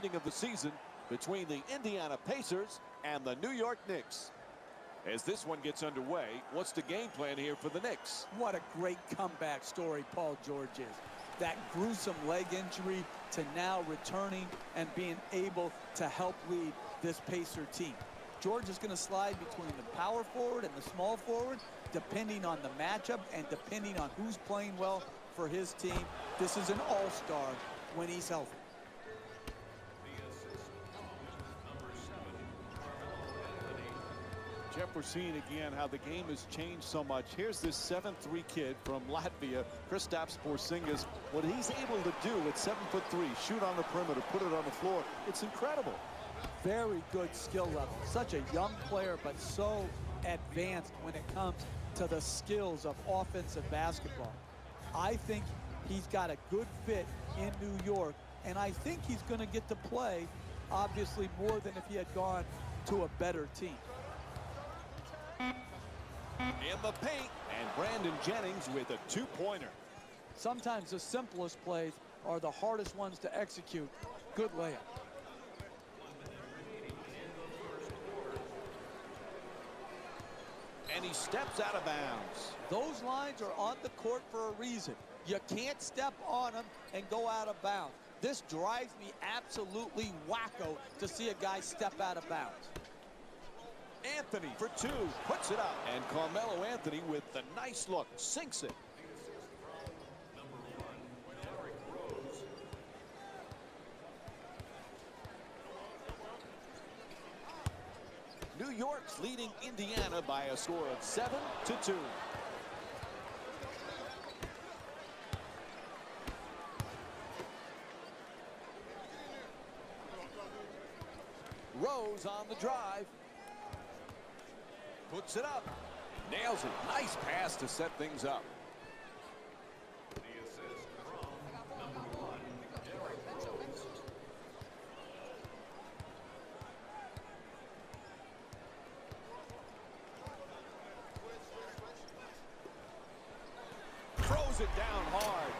meeting of the season between the Indiana Pacers and the New York Knicks. As this one gets underway, what's the game plan here for the Knicks? What a great comeback story Paul George is. That gruesome leg injury to now returning and being able to help lead this Pacer team. George is going to slide between the power forward and the small forward, depending on the matchup and depending on who's playing well for his team. This is an all-star when he's healthy. Jeff, we're seeing again how the game has changed so much. Here's this 7'3" kid from Latvia, Kristaps Porzingis. What he's able to do at 7'3", shoot on the perimeter, put it on the floor, it's incredible. Very good skill level. Such a young player, but so advanced when it comes to the skills of offensive basketball. I think he's got a good fit in New York, and I think he's going to get to play, obviously, more than if he had gone to a better team. In the paint, and Brandon Jennings with a two-pointer. Sometimes the simplest plays are the hardest ones to execute. Good layup. And he steps out of bounds. Those lines are on the court for a reason. You can't step on them and go out of bounds. This drives me absolutely wacko to see a guy step out of bounds. Anthony for two, puts it up. And Carmelo Anthony with the nice look, sinks it. New York's leading Indiana by a score of 7-2. Rose on the drive. Puts it up. Nails it. Nice pass to set things up. The assist from number 1, Derrick Rose. Throws it down hard.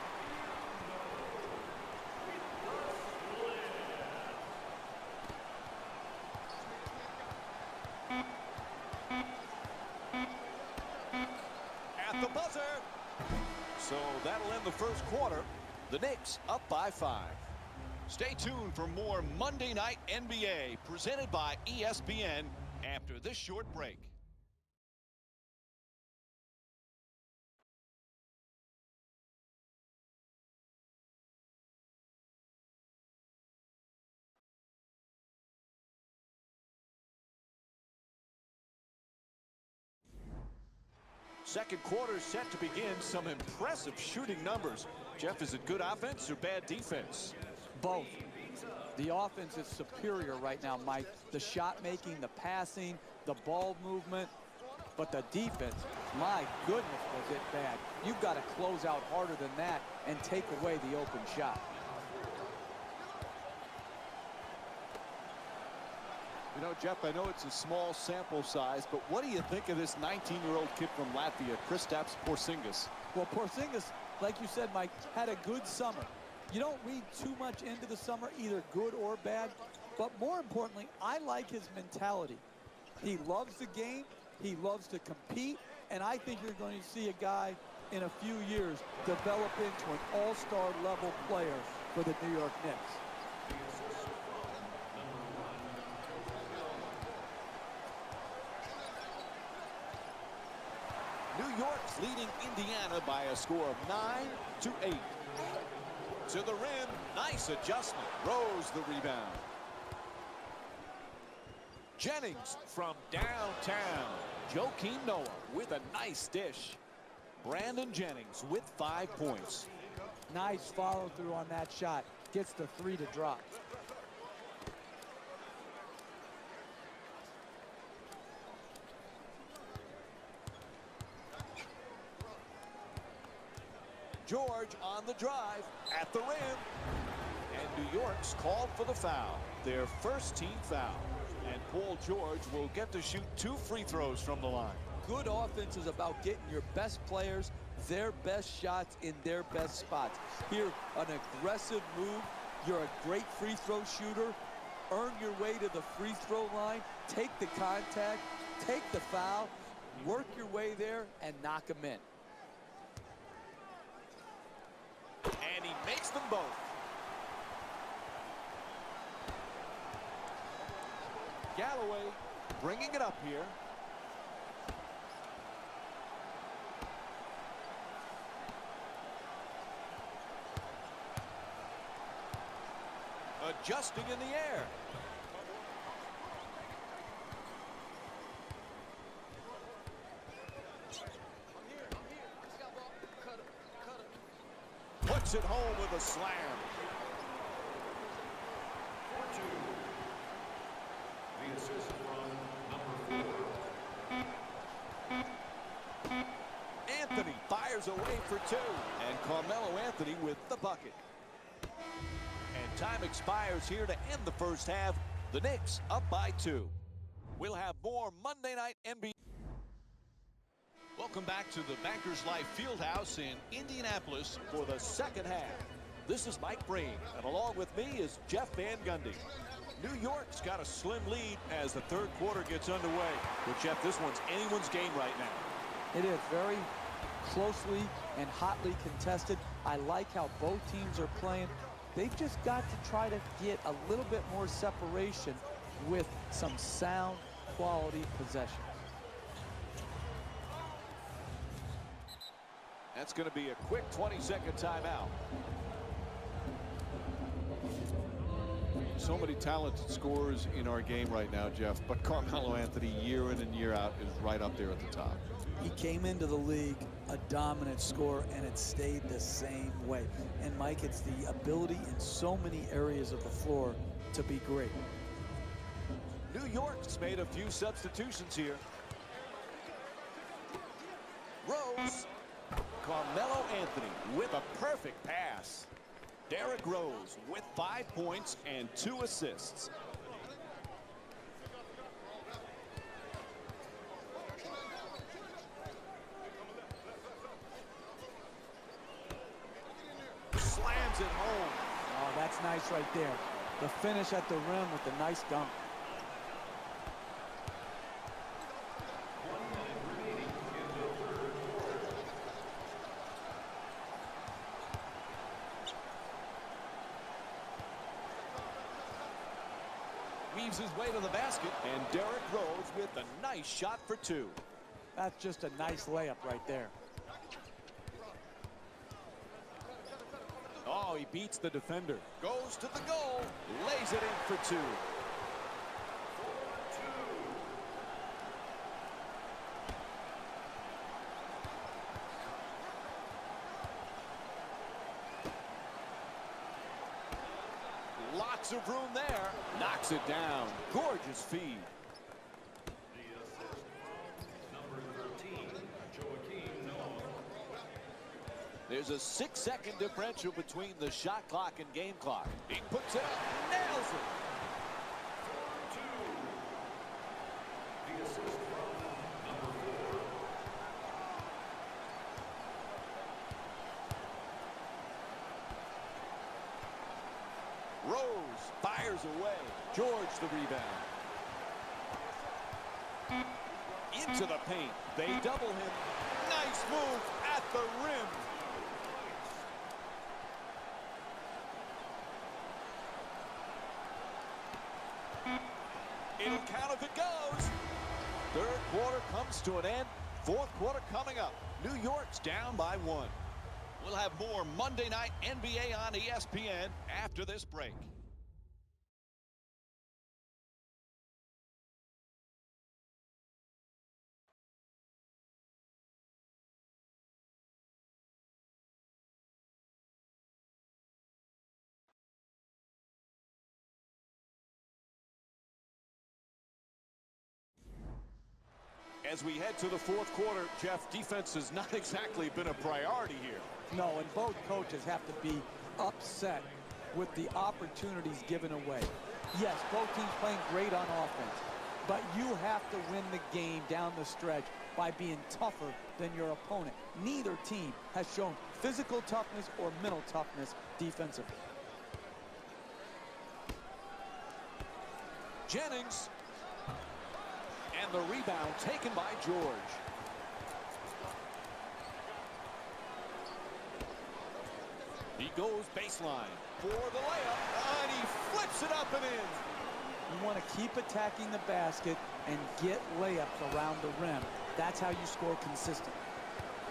At the buzzer. So that'll end the first quarter. The Knicks up by 5. Stay tuned for more Monday Night NBA presented by ESPN after this short break. Second quarter set to begin. Some impressive shooting numbers. Jeff, is it good offense or bad defense? Both. The offense is superior right now, Mike. The shot making, the passing, the ball movement. But the defense, my goodness, was it bad. You've got to close out harder than that and take away the open shot. You know, Jeff, I know it's a small sample size, but what do you think of this 19-year-old kid from Latvia, Kristaps Porzingis? Well, Porzingis, like you said, Mike, had a good summer. You don't read too much into the summer, either good or bad. But more importantly, I like his mentality. He loves the game. He loves to compete. And I think you're going to see a guy in a few years develop into an all-star level player for the New York Knicks. New York's leading Indiana by a score of 9-8. To the rim, nice adjustment. Rose the rebound. Jennings from downtown. Joakim Noah with a nice dish. Brandon Jennings with 5 points. Nice follow through on that shot. Gets the 3 to drop. George on the drive at the rim. And New York's called for the foul. Their first team foul. And Paul George will get to shoot 2 free throws from the line. Good offense is about getting your best players their best shots in their best spots. Here, an aggressive move You're a great free throw shooter. Earn your way to the free throw line. Take the contact. Take the foul. Work your way there and knock them in. And he makes them both. Galloway bringing it up here. Adjusting in the air. Puts it home with a slam. The assist from number 4. Anthony fires away for 2. And Carmelo Anthony with the bucket. And time expires here to end the first half. The Knicks up by 2. We'll have more Monday Night NBA. Welcome back to the Bankers Life Fieldhouse in Indianapolis for the second half. This is Mike Breen, and along with me is Jeff Van Gundy. New York's got a slim lead as the third quarter gets underway. But Jeff, this one's anyone's game right now. It is very closely and hotly contested. I like how both teams are playing. They've just got to try to get a little bit more separation with some sound quality possessions. That's going to be a quick 20-second timeout. So many talented scorers in our game right now, Jeff, but Carmelo Anthony year in and year out is right up there at the top. He came into the league a dominant scorer, and it stayed the same way. And Mike, it's the ability in so many areas of the floor to be great. New York's made a few substitutions here. Rose. Carmelo Anthony with a perfect pass. Derrick Rose with 5 points and 2 assists. Slams it home. Oh, that's nice right there. The finish at the rim with the nice dunk. Weaves his way to the basket, and Derrick Rose with a nice shot for 2. That's just a nice layup right there. Oh, he beats the defender. Goes to the goal. Lays it in for 2. Lots of room there. Knocks it down. Gorgeous feed. There's a 6-second differential between the shot clock and game clock. He puts it up, nails it. Rose fires away. George the rebound. Into the paint. They double him. Nice move at the rim. It'll count if it goes. Third quarter comes to an end. Fourth quarter coming up. New York's down by 1. We'll have more Monday Night NBA on ESPN after this break. As we head to the fourth quarter, Jeff, defense has not exactly been a priority here. No, and both coaches have to be upset with the opportunities given away. Yes, both teams playing great on offense, but you have to win the game down the stretch by being tougher than your opponent. Neither team has shown physical toughness or mental toughness defensively. Jennings. And the rebound taken by George. He goes baseline for the layup, and he flips it up and in. You want to keep attacking the basket and get layups around the rim. That's how you score consistently.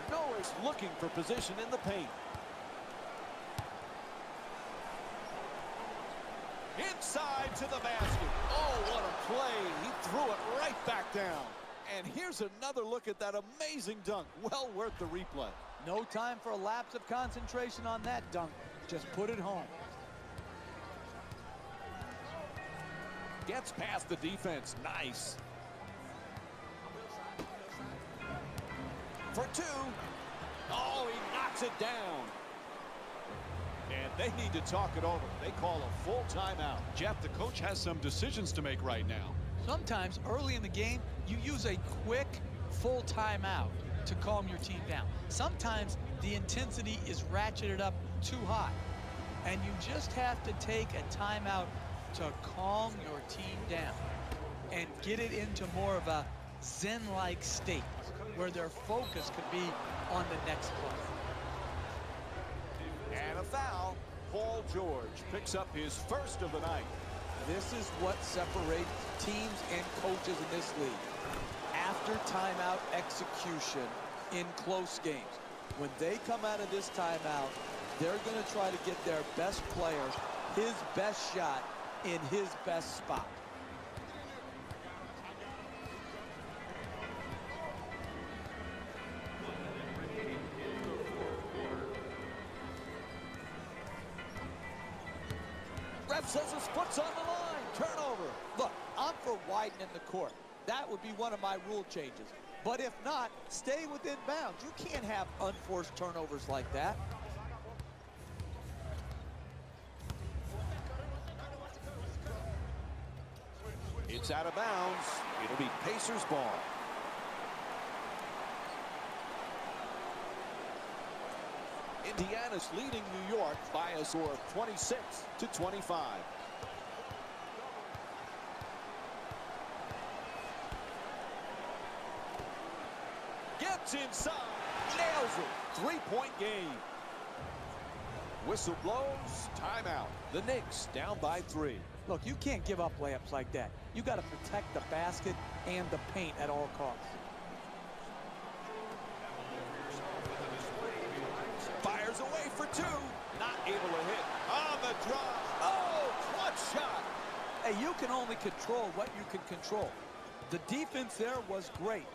Norris looking for position in the paint. Inside to the basket. Oh, what a play. He threw it right back down. And here's another look at that amazing dunk. Well worth the replay. No time for a lapse of concentration on that dunk. Just put it home. Gets past the defense. Nice. For two. Oh, he knocks it down. And they need to talk it over. They call a full timeout. Jeff, the coach has some decisions to make right now. Sometimes early in the game, you use a quick full timeout to calm your team down. Sometimes the intensity is ratcheted up too high. And you just have to take a timeout to calm your team down and get it into more of a zen-like state where their focus could be on the next play. And a foul. Paul George picks up his first of the night. This is what separates teams and coaches in this league. After timeout execution in close games. When they come out of this timeout, they're going to try to get their best player his best shot in his best spot. Ref says his foot's on the line. Turnover. Look, I'm for widening the court. That would be one of my rule changes. But if not, stay within bounds. You can't have unforced turnovers like that. It's out of bounds. It'll be Pacers ball. Indiana's leading New York by a score of 26-25. Gets inside, nails it. Three-point game. Whistle blows, timeout. The Knicks down by 3. Look, you can't give up layups like that. You got to protect the basket and the paint at all costs. Fires away for 2. Not able to hit. On the drive. Oh, clutch shot. Hey, you can only control what you can control. The defense there was great.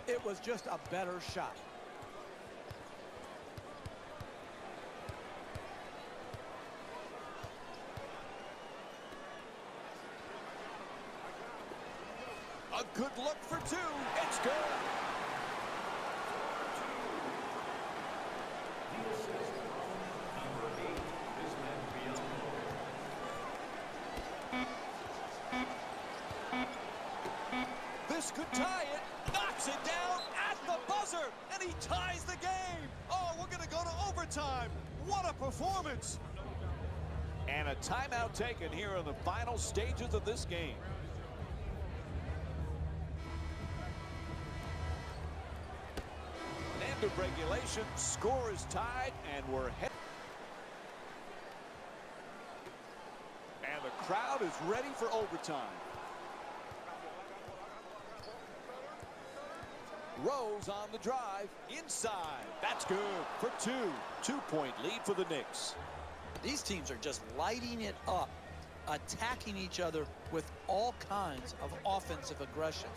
It was just a better shot. A good look for 2. It's good. This could tie it. Knocks it down at the buzzer. And he ties the game. Oh, we're going to go to overtime. What a performance. And a timeout taken here in the final stages of this game. End of regulation. Score is tied, and we're headed. And the crowd is ready for overtime. Rose on the drive. Inside. That's good for 2. 2-point lead for the Knicks. These teams are just lighting it up, attacking each other with all kinds of offensive aggression.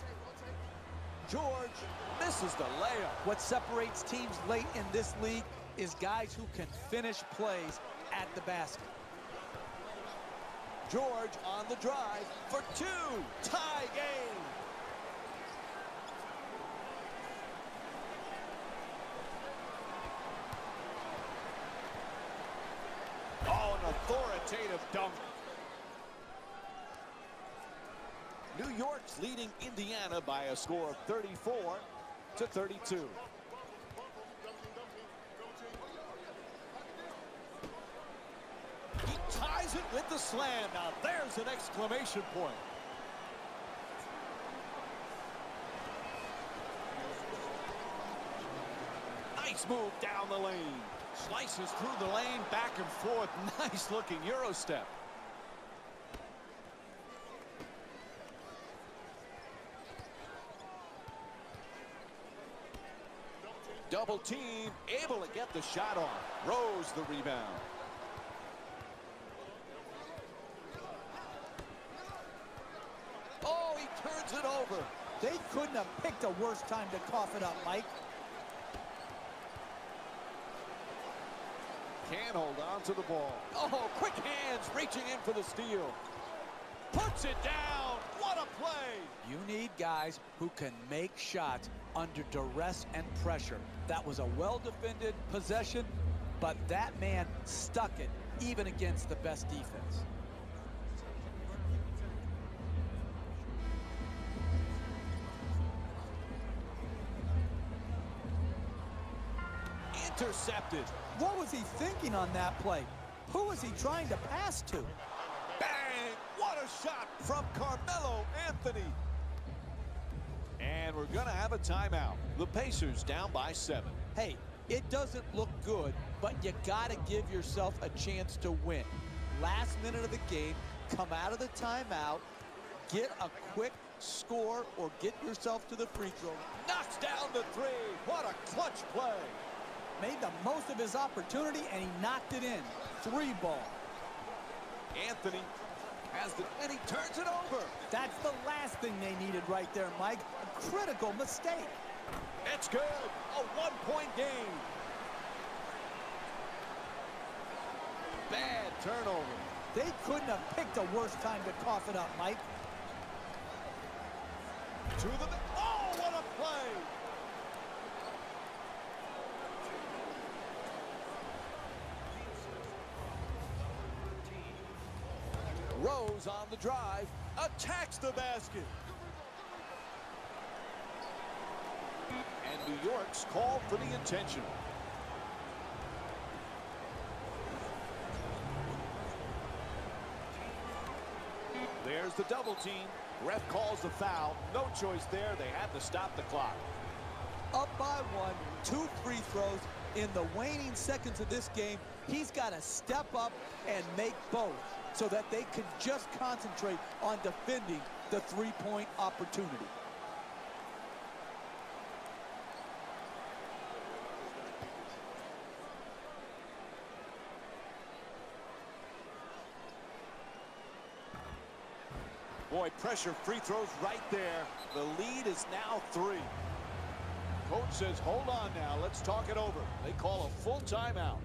George misses the layup. What separates teams late in this league is guys who can finish plays at the basket. George on the drive for 2. Tie game. Oh, an authoritative dunk. New York's leading Indiana by a score of 34-32. He ties it with the slam. Now there's an exclamation point. Nice move down the lane. Slices through the lane, back and forth. Nice looking Euro step. Double team, able to get the shot off. Rose the rebound. Oh, he turns it over. They couldn't have picked a worse time to cough it up, Mike. Can't hold on to the ball. Oh, quick hands reaching in for the steal. Puts it down. What a play. You need guys who can make shots under duress and pressure. That was a well-defended possession, but that man stuck it even against the best defense. Intercepted. What was he thinking on that play? Who was he trying to pass to? Bang! What a shot from Carmelo Anthony. And we're going to have a timeout. The Pacers down by 7. Hey, it doesn't look good, but you got to give yourself a chance to win. Last minute of the game, come out of the timeout, get a quick score or get yourself to the free throw. Knocks down the three. What a clutch play. Made the most of his opportunity, and he knocked it in. 3-ball. Anthony has the, and he turns it over. That's the last thing they needed right there, Mike. A critical mistake. It's good. A one-point game. Bad turnover. They couldn't have picked a worse time to cough it up, Mike. To the, oh, what a play. Rose on the drive, attacks the basket. And New York's called for the intentional. There's the double team. Ref calls the foul. No choice there. They have to stop the clock. Up by 1, 2 free throws. In the waning seconds of this game, he's got to step up and make both so that they can just concentrate on defending the three-point opportunity. Boy, pressure free throws right there. The lead is now 3. Coach says, hold on now. Let's talk it over. They call a full timeout.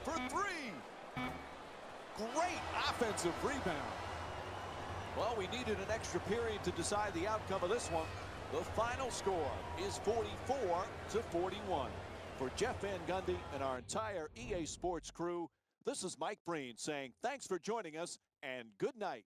For 3. Great offensive rebound. Well, we needed an extra period to decide the outcome of this one. The final score is 44-41. For Jeff Van Gundy and our entire EA Sports crew, this is Mike Breen saying thanks for joining us and good night.